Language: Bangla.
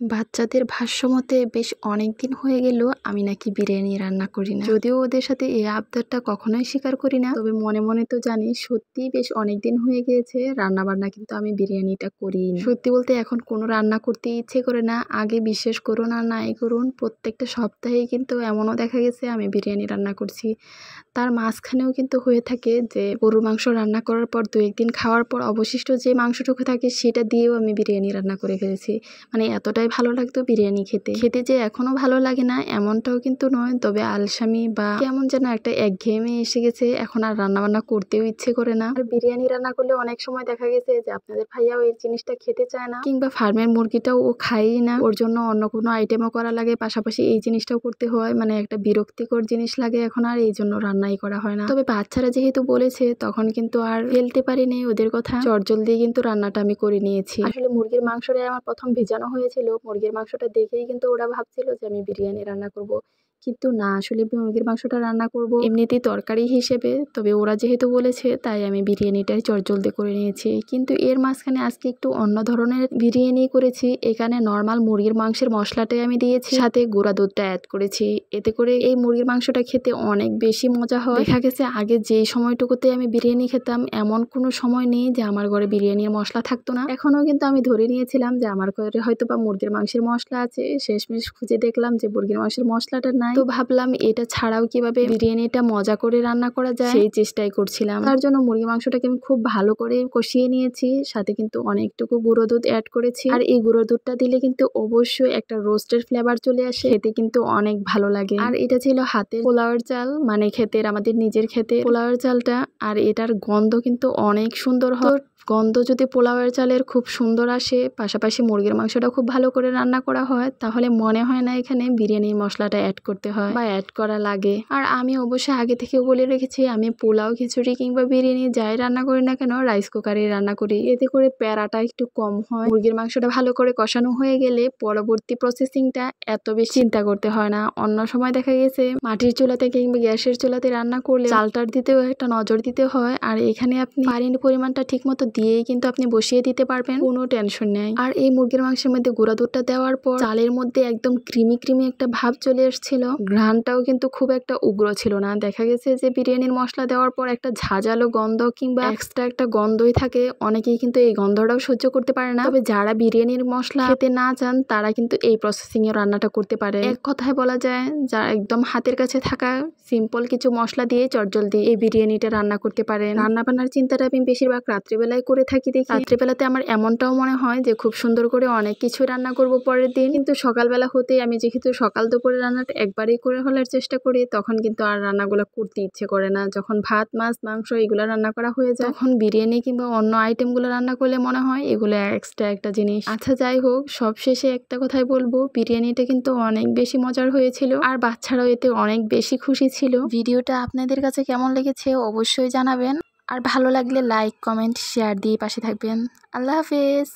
বাচ্চাদের ভাষ্যমতে বেশ অনেকদিন হয়ে গেল আমি নাকি বিরিয়ানি রান্না করি না। যদিও ওদের সাথে এই আবদারটা কখনোই স্বীকার করি না, তবে মনে মনে তো জানি সত্যি বেশ অনেকদিন হয়ে গিয়েছে রান্না বান্না কিন্তু আমি বিরিয়ানিটা করি না। সত্যি বলতে এখন কোনো রান্না করতে ইচ্ছে করে না। আগে বিশ্বাস করুন আর নাই করুন, প্রত্যেকটা সপ্তাহেই কিন্তু এমনও দেখা গেছে আমি বিরিয়ানি রান্না করছি। তার মাঝখানেও কিন্তু হয়ে থাকে যে গরুর মাংস রান্না করার পর 2-1 দিন খাওয়ার পর অবশিষ্ট যে মাংসটুকু থাকে সেটা দিয়েও আমি বিরিয়ানি রান্না করে ফেলেছি। মানে এতটাই ভালো লাগতো বিরিয়ানি খেতে যে এখনো ভালো লাগে না এমনটাও কিন্তু নয়, তবে আলসামি বা কেমন যেন একটা একঘেয়েমি এসে গেছে, এখন আর রান্না বান্না করতেও ইচ্ছে করে না। আর বিরিয়ানি রান্না করলে অনেক সময় দেখা গেছে যে আপনাদের ভাইয়াও এই জিনিসটা খেতে চায় না, কিংবা ফার্মের মুরগিটাও ও খায়ই না, ওর জন্য অন্য কোনো আইটেমও করা লাগে, পাশাপাশি এই জিনিসটাও করতে হয়, মানে একটা বিরক্তিকর জিনিস লাগে এখন, আর এই জন্য রান্নাই করা হয় না। তবে বাচ্চারা যেহেতু বলেছে তখন কিন্তু আর ফেলতে পারিনি ওদের কথা, চটজলদি কিন্তু রান্নাটা আমি করে নিয়েছি। আসলে মুরগির মাংসটাই আমার প্রথম ভিজানো হয়েছিল, মুরগির মাংসটা দেখেই কিন্তু ওরা ভাবছিল যে আমি বিরিয়ানি রান্না করব, কিন্তু না, আসলে মুরগির মাংসটা রান্না করব এমনিতেই তরকারি হিসেবে, তবে ওরা যেহেতু বলেছে তাই আমি বিরিয়ানিটাই চটজলদি করে নিয়েছি। কিন্তু এর মাঝখানে আজকে একটু অন্য ধরনের বিরিয়ানি করেছি। এখানে নর্মাল মুরগির মাংসের মশলাটাই আমি দিয়েছি, সাথে গুঁড়া দুধটা অ্যাড করেছি। এতে করে এই মুরগির মাংসটা খেতে অনেক বেশি মজা হয়। দেখা গেছে আগে যেই সময়টুকুতে আমি বিরিয়ানি খেতাম এমন কোনো সময় নেই যে আমার ঘরে বিরিয়ানির মশলা থাকতো না। এখনও কিন্তু আমি ধরে নিয়েছিলাম যে আমার ঘরে হয়তো বা মুরগির মাংসের মশলা আছে, শেষমেশ খুঁজে দেখলাম যে মুরগির মাংসের মশলাটা নাই। তো ভাবলাম এটা ছাড়াও কিভাবে বিরিয়ানিটা মজা করে রান্না করা যায় সেই চেষ্টাই করছিলাম। তার জন্য মুরগির মাংসটাকে আমি খুব ভালো করে কষিয়ে নিয়েছি, সাথে কিন্তু অনেকটুকু গুঁড়ো দুধ অ্যাড করেছি। আর এই গুঁড়ো দুধটা দিলে কিন্তু অবশ্যই একটা রোস্টের ফ্লেভার চলে আসে, খেতে কিন্তু অনেক ভালো লাগে। আর এটা ছিল হাতের পোলাওয়ের চাল, মানে ক্ষেতের, আমাদের নিজের ক্ষেতে পোলাওয়ের চালটা, আর এটার গন্ধ কিন্তু অনেক সুন্দর হয়। গন্ধ যদি পোলাওয়ের চালের খুব সুন্দর আসে, পাশাপাশি মুরগির মাংসটা খুব ভালো করে রান্না করা হয়, তাহলে মনে হয় না এখানে বিরিয়ানির মশলাটা অ্যাড করতে হয় বা অ্যাড করা লাগে। আর আমি অবশ্যই আগে থেকে বলে রেখেছি আমি পোলাও, খিচুড়ি কিংবা বিরিয়ানি যাই রান্না করি না কেন রাইস কুকারে রান্না করি, এতে করে প্যারাটা একটু কম হয়। মুরগির মাংসটা ভালো করে কষানো হয়ে গেলে পরবর্তী প্রসেসিংটা এত বেশি চিন্তা করতে হয় না। অন্য সময় দেখা গেছে মাটির চুলাতে কিংবা গ্যাসের চুলাতে রান্না করলে চালটার দিতেও একটা নজর দিতে হয়, আর এখানে আপনি পানির পরিমাণটা ঠিক মতো দিয়েই কিন্তু আপনি বসিয়ে দিতে পারবেন, কোনো টেনশন নেই। আর এই মুরগির মাংসের মধ্যে গুঁড়া দুধটা দেওয়ার পর চালের মধ্যে একদম ক্রিমি একটা ভাব চলে এসেছিল, ঘ্রাণটাও কিন্তু খুব একটা উগ্র ছিল না। দেখা গেছে যে বিরিয়ানির মশলা দেওয়ার পর একটা ঝাঁঝালো গন্ধ কিংবা এক্সট্রা একটা গন্ধই থাকে, অনেকেই কিন্তু এই গন্ধটাও সহ্য করতে পারে না। তবে যারা বিরিয়ানির মশলা খেতে না চান তারা কিন্তু এই প্রসেসিং এ রান্নাটা করতে পারে। এক কথায় বলা যায় যা একদম হাতের কাছে থাকা সিম্পল কিছু মশলা দিয়ে চটজলদি এই বিরিয়ানিটা রান্না করতে পারেন। রান্না বান্নার চিন্তাটা আমি বেশিরভাগ রাত্রিবেলায় করে থাকি দেখি। রাত্রিবেলাতে আমার এমনটাও মনে হয় যে খুব সুন্দর করে অনেক কিছু রান্না করব পরের দিন, কিন্তু সকালবেলা হতে আমি যেহেতু সকাল দুপুরে রান্নাটা একবারই করে ফেলার চেষ্টা করি, তখন কিন্তু আর রান্নাগুলো করতে ইচ্ছে করে না। যখন ভাত, মাছ, মাংস এগুলো রান্না করা হয়ে যায়, তখন বিরিয়ানি কিংবা অন্য আইটেমগুলো রান্না করলে মনে হয় এগুলো এক্সট্রা একটা জিনিস। আচ্ছা যাই হোক, সবশেষে একটা কথাই বলবো, বিরিয়ানিটা কিন্তু অনেক বেশি মজার হয়েছিল আর বাচ্চারাও এতে অনেক বেশি খুশি ছিল। ভিডিওটা আপনাদের কাছে কেমন লেগেছে অবশ্যই জানাবেন, আর ভালো লাগলে লাইক, কমেন্ট, শেয়ার দিয়ে পাশে থাকবেন। আল্লাহ হাফেজ।